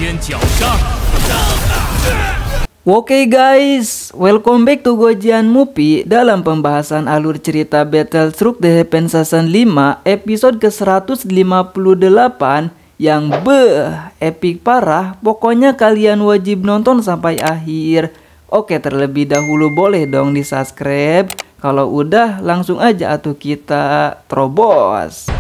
间绞杀。 Oke guys, welcome back to Gojian Movie. Dalam pembahasan alur cerita Battlestruck The Heaven Season 5 episode ke-158 yang epic parah. Pokoknya kalian wajib nonton sampai akhir. Oke, terlebih dahulu boleh dong di subscribe. Kalau udah langsung aja atuh kita terobos.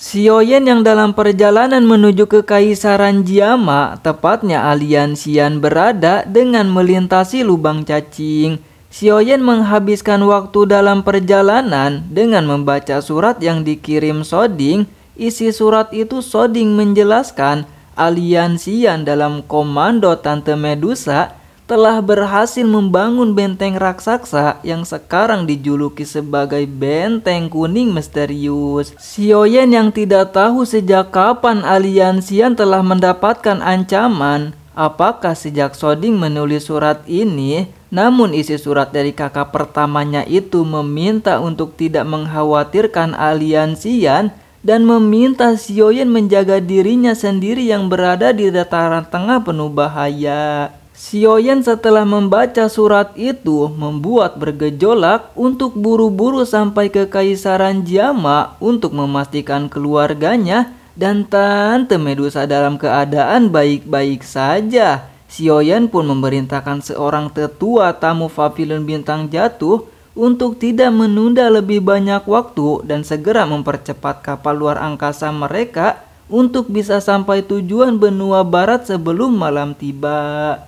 Xiaoyan yang dalam perjalanan menuju ke Kaisaran Jiama, tepatnya Alian Xian, berada dengan melintasi lubang cacing. Xiaoyan menghabiskan waktu dalam perjalanan dengan membaca surat yang dikirim Soding. Isi surat itu Soding menjelaskan Alian Xian dalam komando Tante Medusa telah berhasil membangun benteng raksasa yang sekarang dijuluki sebagai Benteng Kuning Misterius. Xiaoyan yang tidak tahu sejak kapan Alian Xian telah mendapatkan ancaman, apakah sejak Soding menulis surat ini. Namun isi surat dari kakak pertamanya itu meminta untuk tidak mengkhawatirkan Alian Xian dan meminta Xiaoyan menjaga dirinya sendiri yang berada di dataran tengah penuh bahaya. Xiaoyan setelah membaca surat itu membuat bergejolak untuk buru-buru sampai ke Kaisaran Jiama untuk memastikan keluarganya dan Tante Medusa dalam keadaan baik-baik saja. Xiaoyan pun memerintahkan seorang tetua tamu pavilion bintang jatuh untuk tidak menunda lebih banyak waktu dan segera mempercepat kapal luar angkasa mereka untuk bisa sampai tujuan benua barat sebelum malam tiba.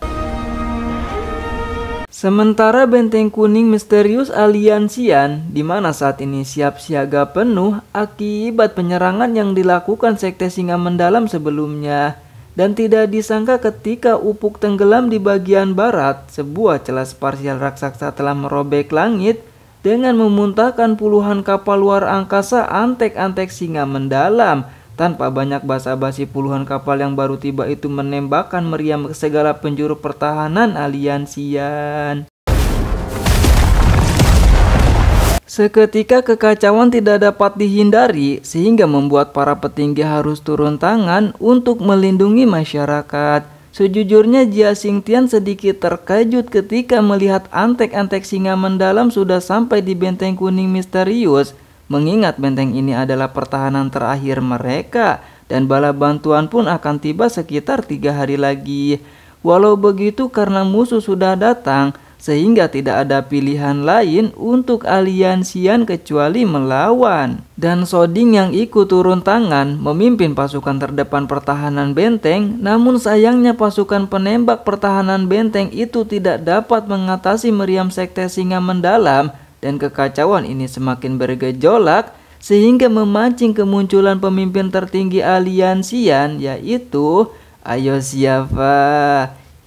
Sementara Benteng Kuning Misterius Alian Xian, di mana saat ini siap siaga penuh akibat penyerangan yang dilakukan Sekte Singa Mendalam sebelumnya. Dan tidak disangka ketika Upuk tenggelam di bagian barat, sebuah celah sparsial raksasa telah merobek langit dengan memuntahkan puluhan kapal luar angkasa antek-antek Singa Mendalam. Tanpa banyak basa-basi, puluhan kapal yang baru tiba itu menembakkan meriam ke segala penjuru pertahanan Alian Xian. Seketika kekacauan tidak dapat dihindari sehingga membuat para petinggi harus turun tangan untuk melindungi masyarakat. Sejujurnya Jia Xingtian sedikit terkejut ketika melihat antek-antek Singa Mendalam sudah sampai di Benteng Kuning Misterius. Mengingat benteng ini adalah pertahanan terakhir mereka dan bala bantuan pun akan tiba sekitar 3 hari lagi. Walau begitu, karena musuh sudah datang sehingga tidak ada pilihan lain untuk Alian Xian kecuali melawan. Dan Soding yang ikut turun tangan memimpin pasukan terdepan pertahanan benteng. Namun sayangnya pasukan penembak pertahanan benteng itu tidak dapat mengatasi meriam Sekte Singa Mendalam. Dan kekacauan ini semakin bergejolak sehingga memancing kemunculan pemimpin tertinggi Alian Xian, yaitu ayo siapa?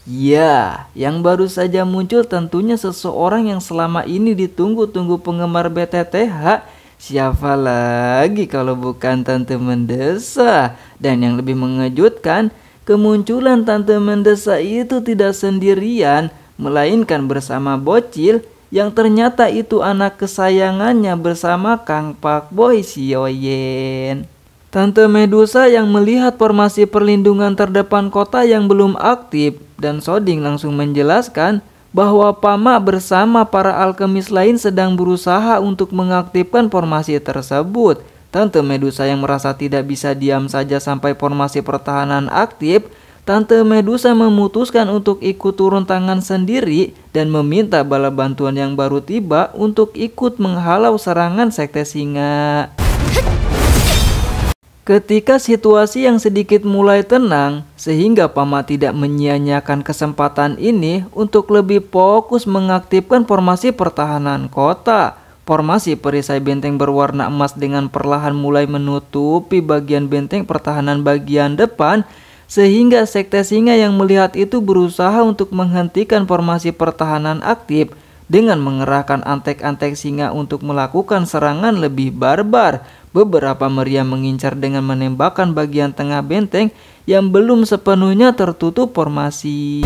Ya, yang baru saja muncul tentunya seseorang yang selama ini ditunggu-tunggu penggemar BTTH. Siapa lagi kalau bukan Tante Mendesak? Dan yang lebih mengejutkan, kemunculan Tante Mendesak itu tidak sendirian, melainkan bersama bocil yang ternyata itu anak kesayangannya bersama Kang Pak Boy Xiaoyan. Tante Medusa yang melihat formasi perlindungan terdepan kota yang belum aktif dan Soding langsung menjelaskan bahwa Pama bersama para alkemis lain sedang berusaha untuk mengaktifkan formasi tersebut. Tante Medusa yang merasa tidak bisa diam saja sampai formasi pertahanan aktif, Tante Medusa memutuskan untuk ikut turun tangan sendiri dan meminta bala bantuan yang baru tiba untuk ikut menghalau serangan Sekte Singa. Ketika situasi yang sedikit mulai tenang, sehingga Pama tidak menyia-nyiakan kesempatan ini untuk lebih fokus mengaktifkan formasi pertahanan kota. Formasi perisai benteng berwarna emas dengan perlahan mulai menutupi bagian benteng pertahanan bagian depan, sehingga Sekte Singa yang melihat itu berusaha untuk menghentikan formasi pertahanan aktif dengan mengerahkan antek-antek singa untuk melakukan serangan lebih barbar. Beberapa meriam mengincar dengan menembakkan bagian tengah benteng yang belum sepenuhnya tertutup formasi.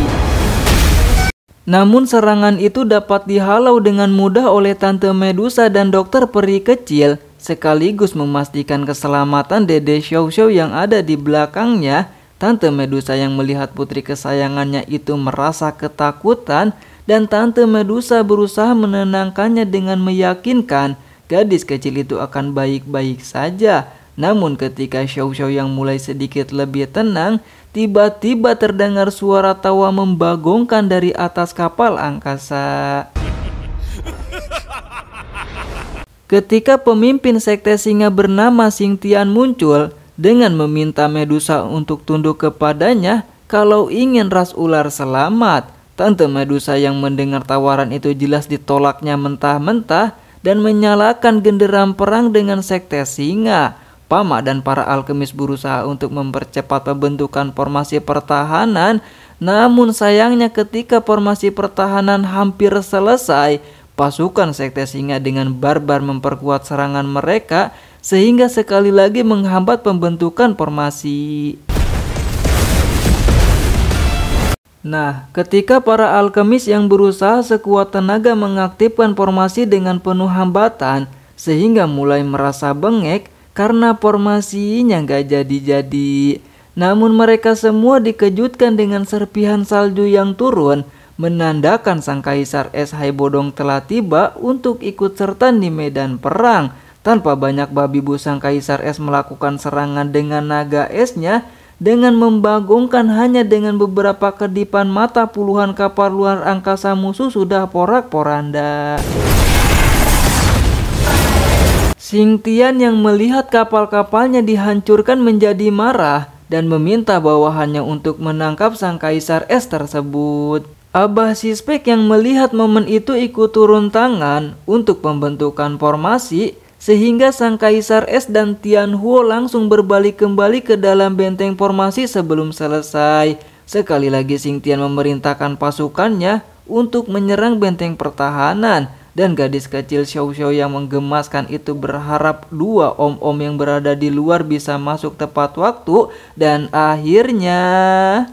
Namun serangan itu dapat dihalau dengan mudah oleh Tante Medusa dan Dokter Peri Kecil, sekaligus memastikan keselamatan Dede Xiao Xiao yang ada di belakangnya. Tante Medusa yang melihat putri kesayangannya itu merasa ketakutan dan Tante Medusa berusaha menenangkannya dengan meyakinkan gadis kecil itu akan baik-baik saja. Namun ketika Xiao Xiao yang mulai sedikit lebih tenang, tiba-tiba terdengar suara tawa membagongkan dari atas kapal angkasa. Ketika pemimpin sekte singa bernama Xing Tian muncul dengan meminta Medusa untuk tunduk kepadanya kalau ingin ras ular selamat. Tante Medusa yang mendengar tawaran itu jelas ditolaknya mentah-mentah dan menyalakan genderam perang dengan sekte singa. Pama dan para alkemis berusaha untuk mempercepat pembentukan formasi pertahanan, namun sayangnya ketika formasi pertahanan hampir selesai, pasukan sekte singa dengan barbar memperkuat serangan mereka sehingga sekali lagi menghambat pembentukan formasi. Nah, ketika para alkemis yang berusaha sekuat tenaga mengaktifkan formasi dengan penuh hambatan sehingga mulai merasa bengek karena formasinya gak jadi-jadi. Namun mereka semua dikejutkan dengan serpihan salju yang turun, menandakan sang kaisar es Haibodong telah tiba untuk ikut serta di medan perang. Tanpa banyak babi bu, sang kaisar es melakukan serangan dengan naga esnya dengan membagongkan hanya dengan beberapa kedipan mata puluhan kapal luar angkasa musuh sudah porak-poranda. Xing Tian yang melihat kapal-kapalnya dihancurkan menjadi marah dan meminta bawahannya untuk menangkap sang kaisar es tersebut. Abah Sispek yang melihat momen itu ikut turun tangan untuk pembentukan formasi sehingga sang kaisar es dan Tian Huo langsung berbalik kembali ke dalam benteng formasi sebelum selesai. Sekali lagi Xing Tian memerintahkan pasukannya untuk menyerang benteng pertahanan. Dan gadis kecil Xiao Xiao yang menggemaskan itu berharap dua om-om yang berada di luar bisa masuk tepat waktu. Dan Akhirnya,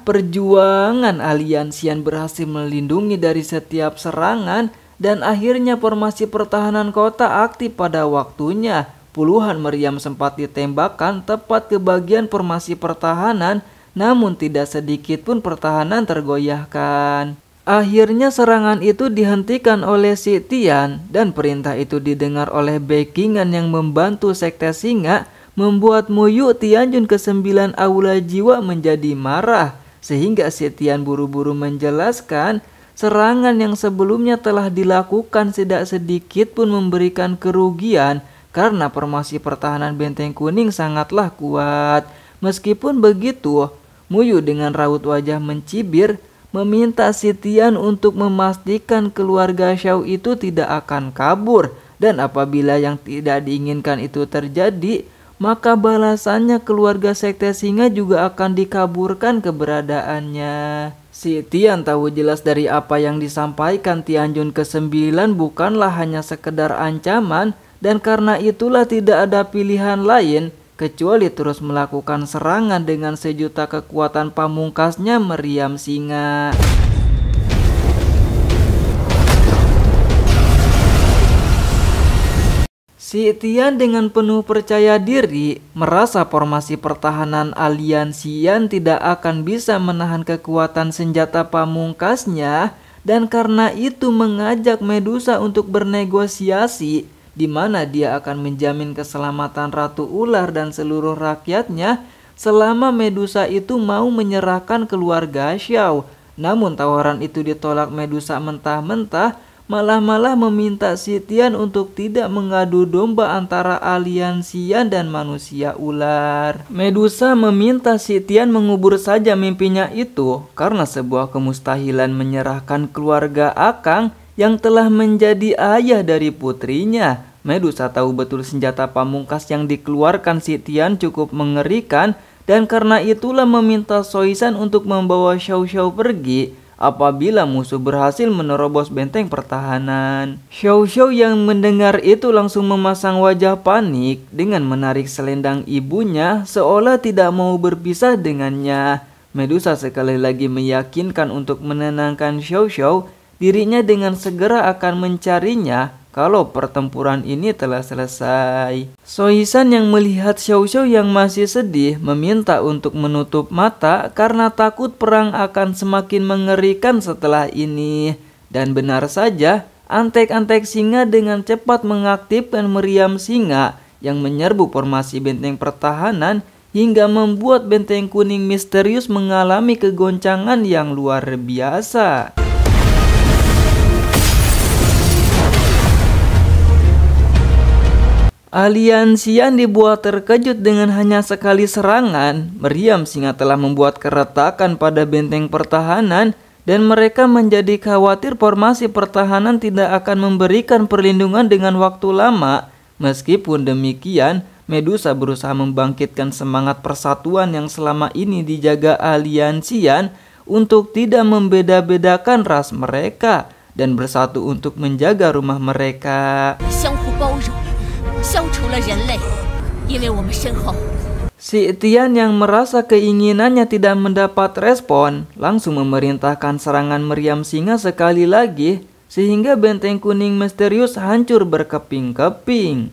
perjuangan aliansian berhasil melindungi dari setiap serangan dan akhirnya formasi pertahanan kota aktif pada waktunya. Puluhan meriam sempat ditembakkan tepat ke bagian formasi pertahanan, namun tidak sedikit pun pertahanan tergoyahkan. Akhirnya serangan itu dihentikan oleh Xing Tian dan perintah itu didengar oleh backingan yang membantu sekte singa, membuat Muyu Tianjun ke-9 Aula Jiwa menjadi marah, sehingga Xing Tian buru-buru menjelaskan serangan yang sebelumnya telah dilakukan tidak sedikit pun memberikan kerugian karena formasi pertahanan benteng kuning sangatlah kuat. Meskipun begitu, Muyu dengan raut wajah mencibir meminta Xing Tian untuk memastikan keluarga Xiao itu tidak akan kabur, dan apabila yang tidak diinginkan itu terjadi, maka balasannya keluarga sekte singa juga akan dikaburkan keberadaannya. Xing Tian tahu jelas dari apa yang disampaikan Tianjun ke-9 bukanlah hanya sekedar ancaman, dan karena itulah tidak ada pilihan lain kecuali terus melakukan serangan dengan sejuta kekuatan pamungkasnya meriam singa. Xing Tian dengan penuh percaya diri merasa formasi pertahanan aliansian tidak akan bisa menahan kekuatan senjata pamungkasnya, dan karena itu mengajak Medusa untuk bernegosiasi di mana dia akan menjamin keselamatan Ratu Ular dan seluruh rakyatnya selama Medusa itu mau menyerahkan keluarga Xiao. Namun tawaran itu ditolak Medusa mentah-mentah, malah meminta Xing Tian untuk tidak mengadu domba antara aliansian dan manusia ular. Medusa meminta Xing Tian mengubur saja mimpinya itu karena sebuah kemustahilan menyerahkan keluarga Akang yang telah menjadi ayah dari putrinya. Medusa tahu betul senjata pamungkas yang dikeluarkan Xing Tian cukup mengerikan, dan karena itulah meminta Soisan untuk membawa Xiao Xiao pergi apabila musuh berhasil menerobos benteng pertahanan. Xiao Xiao yang mendengar itu langsung memasang wajah panik dengan menarik selendang ibunya seolah tidak mau berpisah dengannya. Medusa sekali lagi meyakinkan untuk menenangkan Xiao Xiao, dirinya dengan segera akan mencarinya kalau pertempuran ini telah selesai. Soisan yang melihat Xiao Xiao yang masih sedih meminta untuk menutup mata karena takut perang akan semakin mengerikan setelah ini. Dan benar saja, antek-antek singa dengan cepat mengaktifkan meriam singa yang menyerbu formasi benteng pertahanan hingga membuat benteng kuning misterius mengalami kegoncangan yang luar biasa. Aliansian dibuat terkejut dengan hanya sekali serangan. Meriam singa telah membuat keretakan pada benteng pertahanan dan mereka menjadi khawatir formasi pertahanan tidak akan memberikan perlindungan dengan waktu lama. Meskipun demikian, Medusa berusaha membangkitkan semangat persatuan yang selama ini dijaga Aliansian untuk tidak membeda-bedakan ras mereka dan bersatu untuk menjaga rumah mereka. Si Tian yang merasa keinginannya tidak mendapat respon langsung memerintahkan serangan meriam singa sekali lagi sehingga benteng kuning misterius hancur berkeping-keping.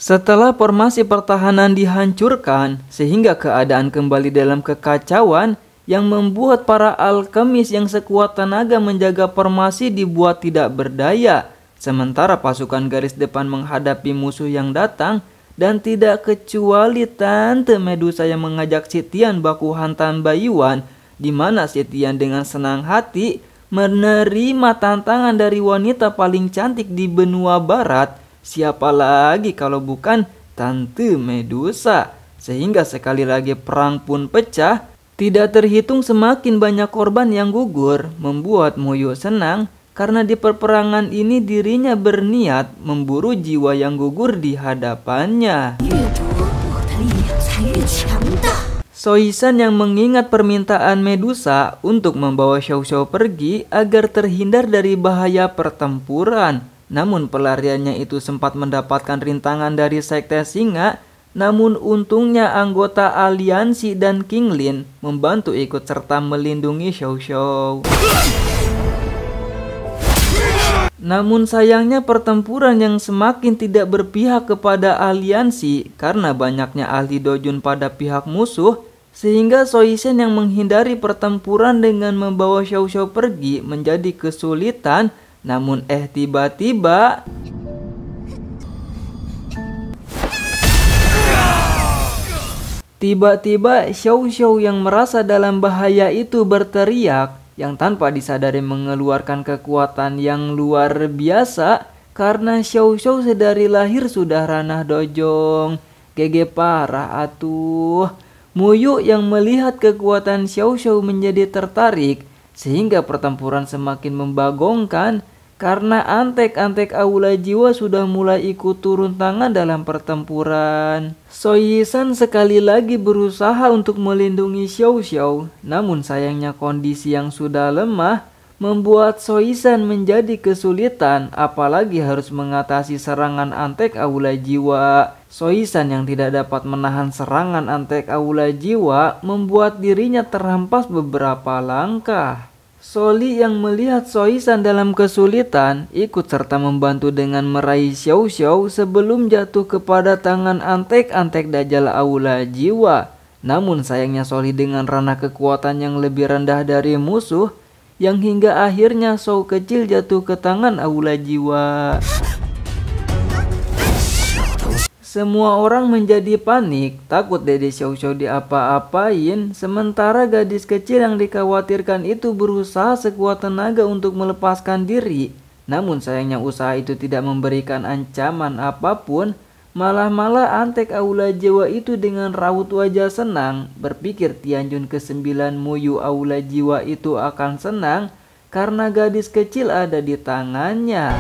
Setelah formasi pertahanan dihancurkan sehingga keadaan kembali dalam kekacauan yang membuat para alkemis yang sekuat tenaga menjaga formasi dibuat tidak berdaya. Sementara pasukan garis depan menghadapi musuh yang datang dan tidak kecuali Tante Medusa yang mengajak si Tian baku hantam Baiyuan, di mana si Tian dengan senang hati menerima tantangan dari wanita paling cantik di benua barat. Siapa lagi kalau bukan Tante Medusa. Sehingga sekali lagi perang pun pecah. Tidak terhitung semakin banyak korban yang gugur, membuat Moyo senang karena di peperangan ini dirinya berniat memburu jiwa yang gugur di hadapannya. Soisan yang mengingat permintaan Medusa untuk membawa Xiao Xiao pergi agar terhindar dari bahaya pertempuran. Namun pelariannya itu sempat mendapatkan rintangan dari Sekte Singa. Namun untungnya anggota aliansi dan King Lin membantu ikut serta melindungi Xiao Xiao. Namun sayangnya pertempuran yang semakin tidak berpihak kepada aliansi karena banyaknya ahli dojun pada pihak musuh, sehingga Soisen yang menghindari pertempuran dengan membawa Xiao Xiao pergi menjadi kesulitan. Namun tiba-tiba Xiao Xiao yang merasa dalam bahaya itu berteriak yang tanpa disadari mengeluarkan kekuatan yang luar biasa karena Xiao Xiao sedari lahir sudah ranah dojong. GG parah atuh. Muyu yang melihat kekuatan Xiao Xiao menjadi tertarik sehingga pertempuran semakin membagongkan karena antek-antek aula jiwa sudah mulai ikut turun tangan dalam pertempuran. Soisan sekali lagi berusaha untuk melindungi Xiao Xiao, namun sayangnya kondisi yang sudah lemah membuat Soisan menjadi kesulitan, apalagi harus mengatasi serangan antek aula jiwa. Soisan yang tidak dapat menahan serangan antek aula jiwa membuat dirinya terhempas beberapa langkah. Soli yang melihat Soisan dalam kesulitan ikut serta membantu dengan meraih Xiao Xiao sebelum jatuh kepada tangan antek-antek Dajjal aula jiwa. Namun sayangnya Soli dengan ranah kekuatan yang lebih rendah dari musuh yang hingga akhirnya Shou kecil jatuh ke tangan aula jiwa. Semua orang menjadi panik, takut Dede Xiao Xiao diapa-apain, sementara gadis kecil yang dikhawatirkan itu berusaha sekuat tenaga untuk melepaskan diri. Namun sayangnya usaha itu tidak memberikan ancaman apapun, malah antek aula jiwa itu dengan raut wajah senang, berpikir Tianjun ke-9 Muyu aula jiwa itu akan senang karena gadis kecil ada di tangannya.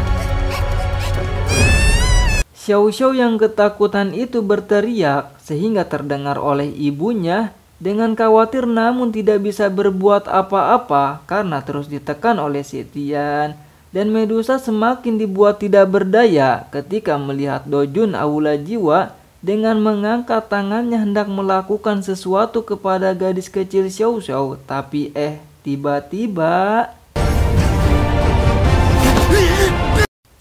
Xiao Xiao yang ketakutan itu berteriak sehingga terdengar oleh ibunya dengan khawatir namun tidak bisa berbuat apa-apa karena terus ditekan oleh si Tian. Dan Medusa semakin dibuat tidak berdaya ketika melihat dojun aula jiwa dengan mengangkat tangannya hendak melakukan sesuatu kepada gadis kecil Xiao Xiao. Tapi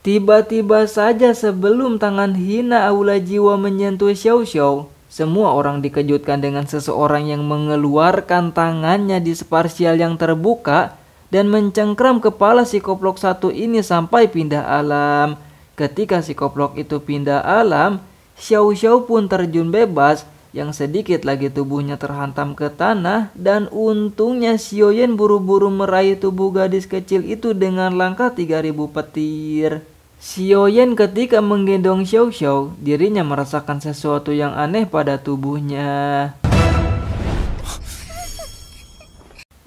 tiba-tiba saja sebelum tangan hina Aula Jiwa menyentuh Xiao Xiao, semua orang dikejutkan dengan seseorang yang mengeluarkan tangannya di sparsial yang terbuka dan mencengkram kepala si koplok satu ini sampai pindah alam. Ketika si koplok itu pindah alam, Xiao Xiao pun terjun bebas, yang sedikit lagi tubuhnya terhantam ke tanah, dan untungnya Xiaoyan buru-buru meraih tubuh gadis kecil itu dengan langkah 3000 petir. Xiaoyan ketika menggendong Xiao Xiao, dirinya merasakan sesuatu yang aneh pada tubuhnya.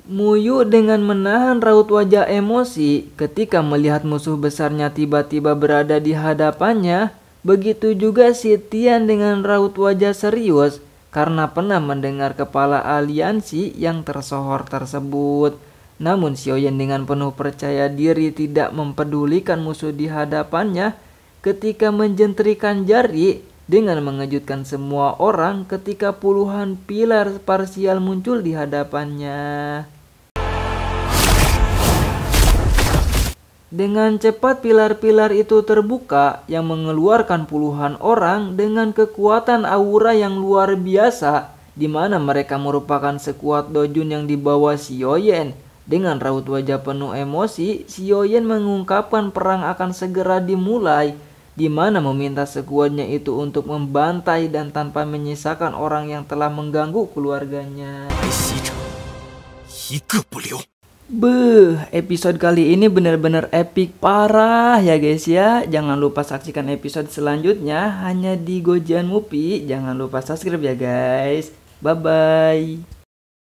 Muyu dengan menahan raut wajah emosi ketika melihat musuh besarnya tiba-tiba berada di hadapannya. Begitu juga si Tian dengan raut wajah serius karena pernah mendengar kepala aliansi yang tersohor tersebut. Namun Xiaoyan dengan penuh percaya diri tidak mempedulikan musuh di hadapannya ketika menjentrikan jari dengan mengejutkan semua orang ketika puluhan pilar parsial muncul di hadapannya. Dengan cepat pilar-pilar itu terbuka yang mengeluarkan puluhan orang dengan kekuatan aura yang luar biasa, di mana mereka merupakan sekuat Dojun yang dibawa Xiaoyan. Dengan raut wajah penuh emosi, Xiaoyan mengungkapkan perang akan segera dimulai, di mana meminta sekuatnya itu untuk membantai dan tanpa menyisakan orang yang telah mengganggu keluarganya. Episode kali ini benar-benar epic parah ya guys ya. Jangan lupa saksikan episode selanjutnya hanya di Gojian Movie. Jangan lupa subscribe ya guys. Bye bye.